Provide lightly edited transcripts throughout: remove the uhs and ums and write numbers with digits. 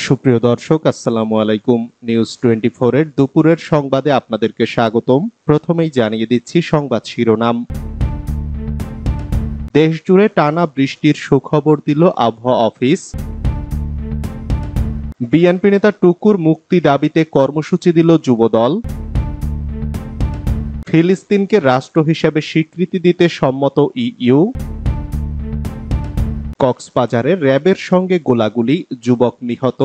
সুপ্রিয় দর্শক, আসসালামু আলাইকুম। নিউজ 24 এর দুপুরের সংবাদে আপনাদেরকে স্বাগতম। প্রথমেই জানিয়ে দিচ্ছি সংবাদ শিরোনাম। দেশজুড়ে টানা বৃষ্টির সুখবর দিল আবহাওয়া অফিস। বিএনপি নেতা টুকুর মুক্তি দাবিতে কর্মসূচি দিল যুবদল। ফিলিস্তিনকে রাষ্ট্র হিসেবে স্বীকৃতি দিতে সম্মত ইইউ। কক্সবাজারে র্যাবের সঙ্গে গোলাগুলি, যুবক নিহত।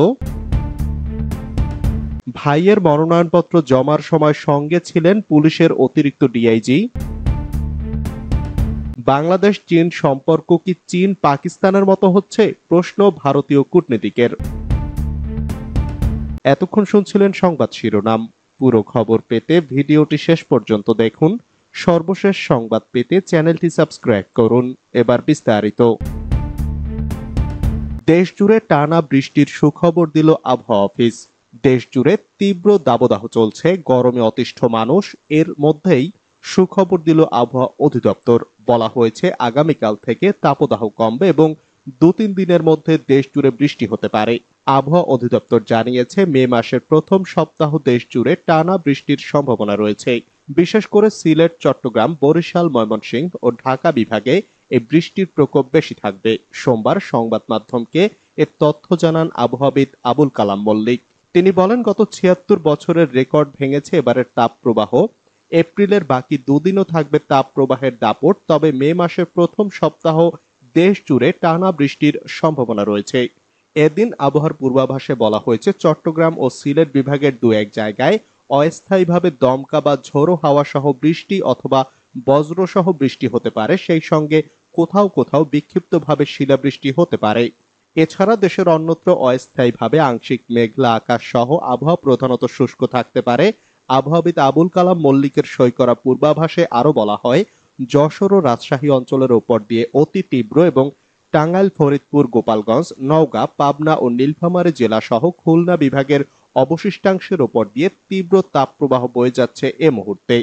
ভাইয়ের মনোনয়নপত্র জমার সময় সঙ্গে ছিলেন পুলিশের অতিরিক্ত ডিআইজি। বাংলাদেশ চীন সম্পর্ক কি চীন পাকিস্তানের মতো হচ্ছে, প্রশ্ন ভারতীয় কূটনীতিকের। এতক্ষণ শুনছিলেন সংবাদ শিরোনাম। পুরো খবর পেতে ভিডিওটি শেষ পর্যন্ত দেখুন। সর্বশেষ সংবাদ পেতে চ্যানেলটি সাবস্ক্রাইব করুন। এবার বিস্তারিত। দেশজুড়ে টানা বৃষ্টির সুখবর দিল আবহাওয়া অফিস। দেশজুড়ে তীব্র দাবদাহ চলছে, গরমে অতিষ্ঠ মানুষ। এর মধ্যেই সুখবর দিল আবহাওয়া অধিদপ্তর। বলা হয়েছে আগামীকাল থেকে তাপদাহ কমবে এবং 2-3 দিনের মধ্যে দেশজুড়ে বৃষ্টি হতে পারে। আবহাওয়া অধিদপ্তর জানিয়েছে মে মাসের প্রথম সপ্তাহ দেশজুড়ে টানা বৃষ্টির সম্ভাবনা রয়েছে। বিশেষ করে সিলেট, চট্টগ্রাম, বরিশাল, ময়মনসিংহ ও ঢাকা বিভাগে এই বৃষ্টির প্রকোপ বেশি থাকবে। সোমবার সংবাদ মাধ্যমকে এর তথ্য জানান আবহাওয়াবিদ আবুল কালাম মল্লিক। তিনি বলেন, গত 76 বছরের রেকর্ড ভেঙেছে এবারের তাপ প্রবাহ। এপ্রিলের বাকি 2 দিনও থাকবে তাপ প্রবাহের দাপট। তবে মে মাসের প্রথম সপ্তাহ দেশ জুড়ে টানা বৃষ্টির সম্ভাবনা রয়েছে। এদিন আবহাওয়ার পূর্বাভাসে বলা হয়েছে চট্টগ্রাম ও সিলেট বিভাগের 2-1 জায়গায় অস্থায়ীভাবে দমকা বা ঝোড়ো হাওয়া সহ বৃষ্টি অথবা বজ্রসহ বৃষ্টি হতে পারে। সেই সঙ্গে কোথাও কোথাও বিক্ষিপ্তভাবে শিলাবৃষ্টি হতে পারে। এছাড়া দেশের অন্যত্র অস্থায়ীভাবে আংশিক মেঘলা আকাশ সহ আবহাওয়া প্রধানত শুষ্ক থাকতে পারে। আবহাওয়াবিদ আবুল কালাম মল্লিকের সই করা পূর্বাভাসে আরো বলা হয়, যশোর ও রাজশাহী অঞ্চলের ওপর দিয়ে অতি তীব্র এবং টাঙ্গাইল, ফরিদপুর, গোপালগঞ্জ, নওগাঁ, পাবনা ও নীলফামারী জেলা সহ খুলনা বিভাগের অবশিষ্টাংশের ওপর দিয়ে তীব্র তাপপ্রবাহ বয়ে যাচ্ছে এ মুহূর্তে।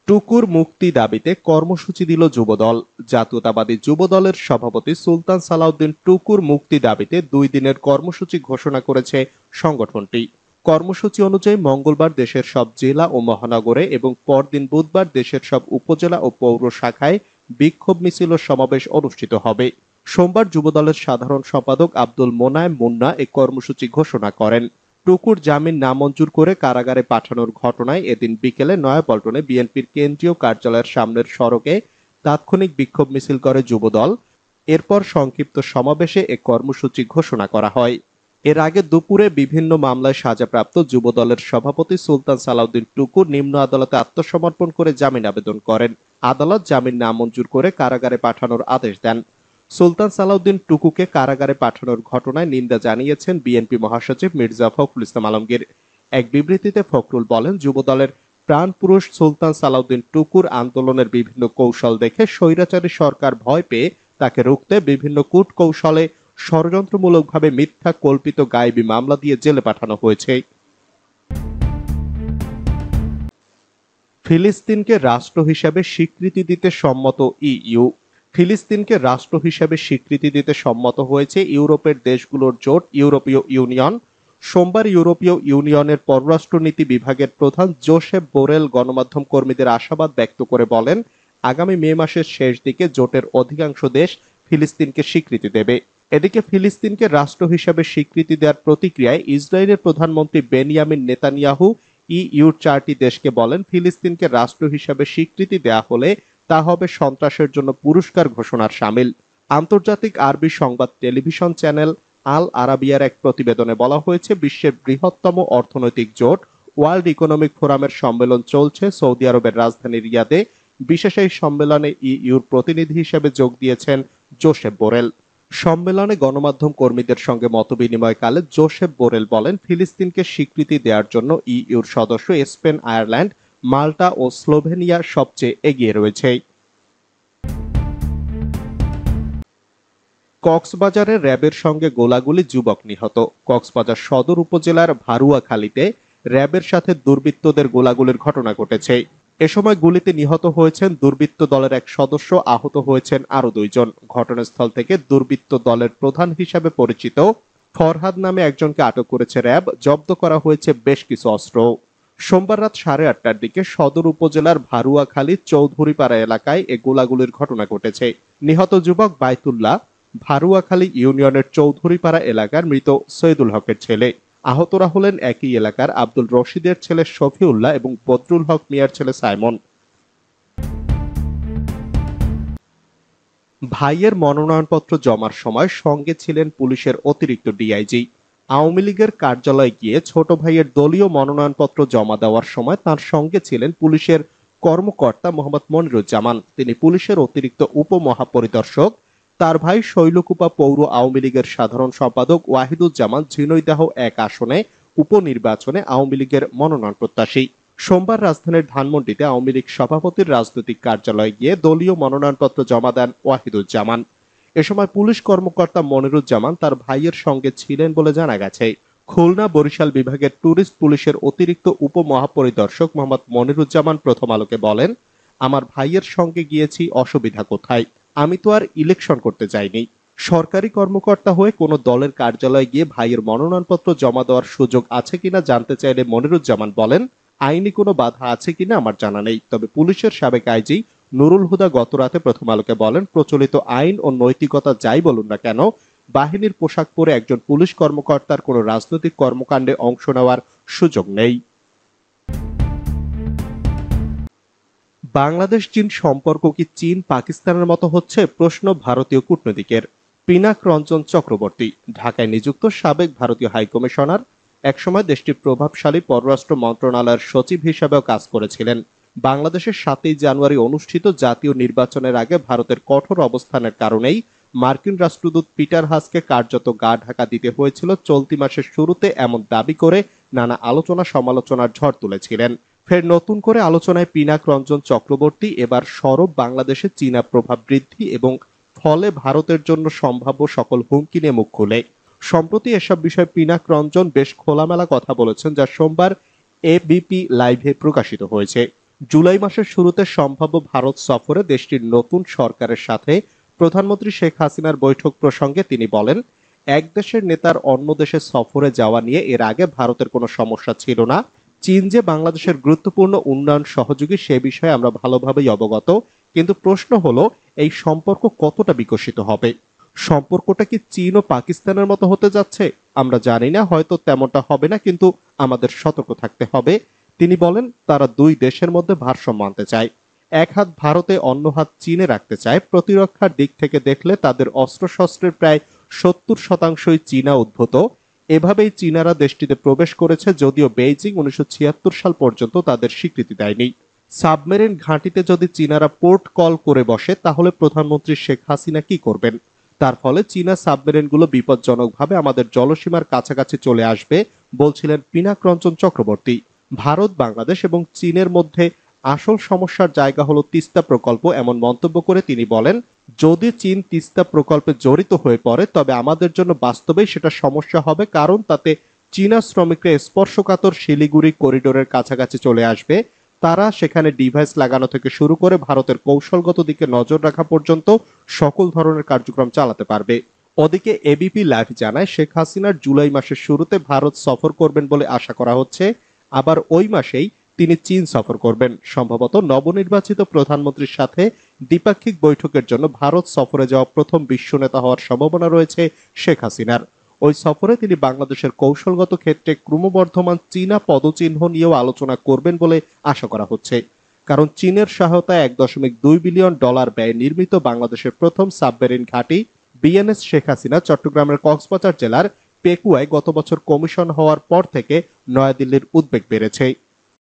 টুকুর মুক্তি দাবিতে কর্মসূচি দিল যুবদল। জাতীয়তাবাদী যুবদলের সভাপতি সুলতান সালাউদ্দিন টুকুর মুক্তি দাবিতে 2 দিনের কর্মসূচি ঘোষণা করেছে সংগঠনটি। কর্মসূচি অনুযায়ী মঙ্গলবার দেশের সব জেলা ও মহানগরে এবং পরদিন বুধবার দেশের সব উপজেলা ও পৌর শাখায় বিক্ষোভ মিছিল ও সমাবেশ অনুষ্ঠিত হবে। সোমবার যুবদলের সাধারণ সম্পাদক আব্দুল মোনায়েম মুন্না এই কর্মসূচি ঘোষণা করেন। টুকুর জামিন নামঞ্জুর করে কারাগারে পাঠানোর ঘটনায় এদিন বিকেলে নয়াপল্টনে বিএনপির কেন্দ্রীয় কার্যালয়ের সামনের সড়কে তাৎক্ষণিক বিক্ষোভ মিছিল করে যুবদল। এরপর সংক্ষিপ্ত সমাবেশে এ কর্মসূচি ঘোষণা করা হয়। এর আগে দুপুরে বিভিন্ন মামলায় সাজাপ্রাপ্ত যুবদলের সভাপতি সুলতান সালাউদ্দিন টুকু নিম্ন আদালতে আত্মসমর্পণ করে জামিন আবেদন করেন। আদালত জামিন নামঞ্জুর করে কারাগারে পাঠানোর আদেশ দেন। সুলতান সালাউদ্দিন টুকুকে কারাগারে পাঠানোর ঘটনায় নিন্দা জানিয়েছেন বিএনপি মহাসচিব মির্জা ফখরুল ইসলাম আলমগীর। এক বিবৃতিতে ফখরুল বলেন, যুবদলের প্রাণপুরুষ সুলতান সালাউদ্দিন টুকুর আন্দোলনের বিভিন্ন কৌশল দেখে স্বৈরাচারী সরকার ভয় পেয়ে তাকে রুখতে বিভিন্ন কূটকৌশলে ষড়যন্ত্রমূলকভাবে মিথ্যা কল্পিত গায়েবী মামলা দিয়ে জেলে পাঠানো হয়েছে। ফিলিস্তিনকে রাষ্ট্র হিসেবে স্বীকৃতি দিতে সম্মত ইইউ। ফিলিস্তিনকে রাষ্ট্র হিসেবে স্বীকৃতি দিতে সম্মত হয়েছে ইউরোপের দেশগুলোর জোট ইউরোপীয় ইউনিয়ন। সোমবার ইউরোপীয় ইউনিয়নের পররাষ্ট্রনীতি বিভাগের প্রধান জোসেফ বোরেল গণমাধ্যম কর্মীদের আশাবাদ ব্যক্ত করে বলেন, আগামী মে মাসের শেষ দিকে জোটের অধিকাংশ দেশ ফিলিস্তিনকে স্বীকৃতি দেবে। এদিকে ফিলিস্তিনকে রাষ্ট্র হিসেবে স্বীকৃতি দেওয়ার প্রতিক্রিয়ায় ইসরায়েলের প্রধানমন্ত্রী বেনিয়ামিন নেতানিয়াহু ইইউর 4টি দেশকে বলেন, ফিলিস্তিনকে রাষ্ট্র হিসেবে স্বীকৃতি দেওয়া হলে তা হবে সন্ত্রাসের জন্য পুরস্কার ঘোষণার শামিল। আন্তর্জাতিক আরবি সংবাদ টেলিভিশন চ্যানেল আল আরাবিয়ার এক প্রতিবেদনে বলা হয়েছে, বিশ্বের বৃহত্তম অর্থনৈতিক জোট ওয়ার্ল্ড ইকোনমিক ফোরামের সম্মেলন চলছে সৌদি আরবের রাজধানী রিয়াদে। বিশেষ এই সম্মেলনে ইইউর প্রতিনিধি হিসেবে যোগ দিয়েছেন জোসেফ বোরেল। সম্মেলনে গণমাধ্যম কর্মীদের সঙ্গে মতবিনিময়কালে জোসেফ বোরেল বলেন, ফিলিস্তিনকে স্বীকৃতি দেওয়ার জন্য ইইউর সদস্য স্পেন, আয়ারল্যান্ড, মাল্টা ও স্লোভেনিয়া সবচেয়ে এগিয়ে রয়েছে। কক্সবাজারে র্যাবের সঙ্গে গোলাগুলি, যুবক নিহত। কক্সবাজার সদর উপজেলার ভারুয়াখালীতে র্যাবের সাথে দুর্বৃত্তদের গোলাগুলির ঘটনা ঘটেছে। এ সময় গুলিতে নিহত হয়েছেন দুর্বৃত্ত দলের এক সদস্য, আহত হয়েছেন আরো 2 জন। ঘটনাস্থল থেকে দুর্বৃত্ত দলের প্রধান হিসাবে পরিচিত ফরহাদ নামে একজনকে আটক করেছে র্যাব। জব্দ করা হয়েছে বেশ কিছু অস্ত্র। সোমবার রাত 8:30টার দিকে সদর উপজেলার ভারুয়াখালী চৌধুরীপাড়া এলাকায় এ গোলাগুলির ঘটনা ঘটেছে। নিহত যুবক বাইতুল্লাহ ভারুয়াখালী ইউনিয়নের চৌধুরীপাড়া এলাকার মৃত সৈয়দুল হকের ছেলে। আহতরা হলেন একই এলাকার আব্দুল রশিদের ছেলে শফিউল্লাহ এবং বদরুল হক মিয়ার ছেলে সাইমন। ভাইয়ের মনোনয়নপত্র জমার সময় সঙ্গে ছিলেন পুলিশের অতিরিক্ত ডিআইজি। আওয়ামী লীগের কার্যালয়ে গিয়ে ছোট ভাইয়ের দলীয় মনোনয়নপত্র জমা দেওয়ার সময় তার সঙ্গে ছিলেন পুলিশের কর্মকর্তা মোহাম্মদ মনিরুজ্জামান। তিনি পুলিশের অতিরিক্ত উপমহাপরিদর্শক। তার ভাই শৈলকুপা পৌর আওয়ামী লীগের সাধারণ সম্পাদক ওয়াহিদুজ্জামান ঝিনাইদহ 1 আসনে উপনির্বাচনে আওয়ামী লীগের মনোনয়ন প্রত্যাশী। সোমবার রাজধানীর ধানমন্ডিতে আওয়ামী লীগ সভাপতির রাজনৈতিক কার্যালয়ে গিয়ে দলীয় মনোনয়নপত্র জমা দেন ওয়াহিদুজ্জামান। এ সময় পুলিশ কর্মকর্তা মনিরুজ্জামান তার ভাইয়ের সঙ্গে ছিলেন বলে জানা গেছে। খুলনা বরিশাল বিভাগের ট্যুরিস্ট পুলিশের অতিরিক্ত উপমহাপরিদর্শক মোহাম্মদ মনিরুজ্জামান প্রথম আলোকে বলেন, আমার ভাইয়ের সঙ্গে গিয়েছি, অসুবিধা কোথায়? আমি তো আর ইলেকশন করতে যাইনি। সরকারি কর্মকর্তা হয়ে কোনো দলের কার্যালয়ে গিয়ে ভাইয়ের মনোনয়নপত্র জমা দেওয়ার সুযোগ আছে কিনা জানতে চাইলে মনিরুজ্জামান বলেন, আইনি কোনো বাধা আছে কিনা আমার জানা নেই। তবে পুলিশের সাবেক আইজি নুরুল হুদা গতরাতে প্রথম আলোকে বলেন, প্রচলিত আইন ও নৈতিকতা যাই বলুন না কেন, বাহিনীর পোশাক পরে একজন পুলিশ কর্মকর্তার কোনো রাজনৈতিক কর্মকাণ্ডে অংশ নেওয়ার সুযোগ নেই। বাংলাদেশ চীন সম্পর্ক কি চীন পাকিস্তানের মতো হচ্ছে? প্রশ্ন ভারতীয় কূটনীতিকের। পিনাক রঞ্জন চক্রবর্তী ঢাকায় নিযুক্ত সাবেক ভারতীয় হাইকমিশনার, একসময় দেশটির প্রভাবশালী পররাষ্ট্র মন্ত্রণালয়ের সচিব হিসেবেও কাজ করেছিলেন। বাংলাদেশের 7ই জানুয়ারি অনুষ্ঠিত জাতীয় নির্বাচনের আগে ভারতের কঠোর অবস্থানের কারণেই মার্কিন রাষ্ট্রদূত পিটার হাসকে কার্যত গা ঢাকা দিতে হয়েছিল। চলতি মাসের শুরুতে এমন দাবি করে নানা আলোচনা সমালোচনার ঝড় তুলেছিলেন। ফের নতুন করে আলোচনায় পিনাক রঞ্জন চক্রবর্তী এবার সরব বাংলাদেশে চীনা প্রভাব বৃদ্ধি এবং ফলে ভারতের জন্য সম্ভাব্য সকল হুমকি নিয়ে মুখ খুলে। সম্প্রতি এসব বিষয়ে পিনাক রঞ্জন বেশ খোলামেলা কথা বলেছেন, যা সোমবার এবিপি লাইভে প্রকাশিত হয়েছে। জুলাই মাসের শুরুতে সম্ভাব্য ভারত সফরে দেশটির নতুন সরকারের সাথে প্রধানমন্ত্রী শেখ হাসিনার বৈঠক প্রসঙ্গে তিনি বলেন, এক দেশের নেতার অন্য দেশে সফরে যাওয়া নিয়ে এর আগে ভারতের কোনো সমস্যা ছিল না। চীন যে বাংলাদেশের গুরুত্বপূর্ণ উন্নয়ন সহযোগী সে বিষয়ে আমরা ভালোভাবেই অবগত, কিন্তু প্রশ্ন হলো এই সম্পর্ক কতটা বিকশিত হবে? সম্পর্কটা কি চীন ও পাকিস্তানের মতো হতে যাচ্ছে? আমরা জানি না, হয়তো তেমনটা হবে না, কিন্তু আমাদের সতর্ক থাকতে হবে। তিনি বলেন, তারা দুই দেশের মধ্যে ভারসাম্য আনতে চায়। এক হাত ভারতে, অন্য হাত চীনে রাখতে চায়। প্রতিরক্ষার দিক থেকে দেখলে তাদের অস্ত্রশস্ত্রের প্রায় 70% চীনা উদ্ভূত। এভাবেই চীনারা দেশটিতে প্রবেশ করেছে, যদিও বেইজিং 1976 সাল পর্যন্ত তাদের স্বীকৃতি দেয়নি। সাবমেরিন ঘাঁটিতে যদি চীনারা পোর্ট কল করে বসে, তাহলে প্রধানমন্ত্রী শেখ হাসিনা কি করবেন? তার ফলে চীনা সাবমেরিনগুলো বিপজ্জনকভাবে আমাদের জলসীমার কাছাকাছি চলে আসবে, বলছিলেন পিনাক রঞ্জন চক্রবর্তী। ভারত, বাংলাদেশ এবং চীনের মধ্যে আসল সমস্যার জায়গা হলো তিস্তা প্রকল্প, এমন মন্তব্য করে তিনি বলেন, যদি চীন তিস্তা প্রকল্পে জড়িত হয়ে পড়ে তবে আমাদের জন্য বাস্তবেই সেটা সমস্যা হবে, কারণ তাতে চীনা শ্রমিকরা স্পর্শকাতর শিলিগুড়ি করিডোরের কাছাকাছি চলে আসবে। তারা সেখানে ডিভাইস লাগানো থেকে শুরু করে ভারতের কৌশলগত দিকে নজর রাখা পর্যন্ত সকল ধরনের কার্যক্রম চালাতে পারবে। ওদিকে এবিপি লাইভ জানায়, শেখ হাসিনার জুলাই মাসের শুরুতে ভারত সফর করবেন বলে আশা করা হচ্ছে। আবার ওই মাসেই তিনি চীন সফর করবেন। সম্ভবত নবনির্বাচিত প্রধানমন্ত্রীর সাথে দ্বিপাক্ষিক বৈঠকের জন্য ভারত সফরে যাওয়া প্রথম বিশ্ব নেতা হওয়ার সম্ভাবনা রয়েছে শেখ হাসিনার। ওই সফরে তিনি বাংলাদেশের কৌশলগত ক্ষেত্রে ক্রমবর্ধমান চীনা পদচিহ্ন নিয়েও আলোচনা করবেন বলে আশা করা হচ্ছে। কারণ চীনের সহায়তায় $1.2 বিলিয়ন ব্যয়ে নির্মিত বাংলাদেশের প্রথম সাবমেরিন ঘাঁটি বিএনএস শেখ হাসিনা চট্টগ্রামের কক্সবাজার জেলার পেকুয়ায় গত বছর কমিশন হওয়ার পর থেকে নয়াদিল্লির উদ্বেগ বেড়েছে।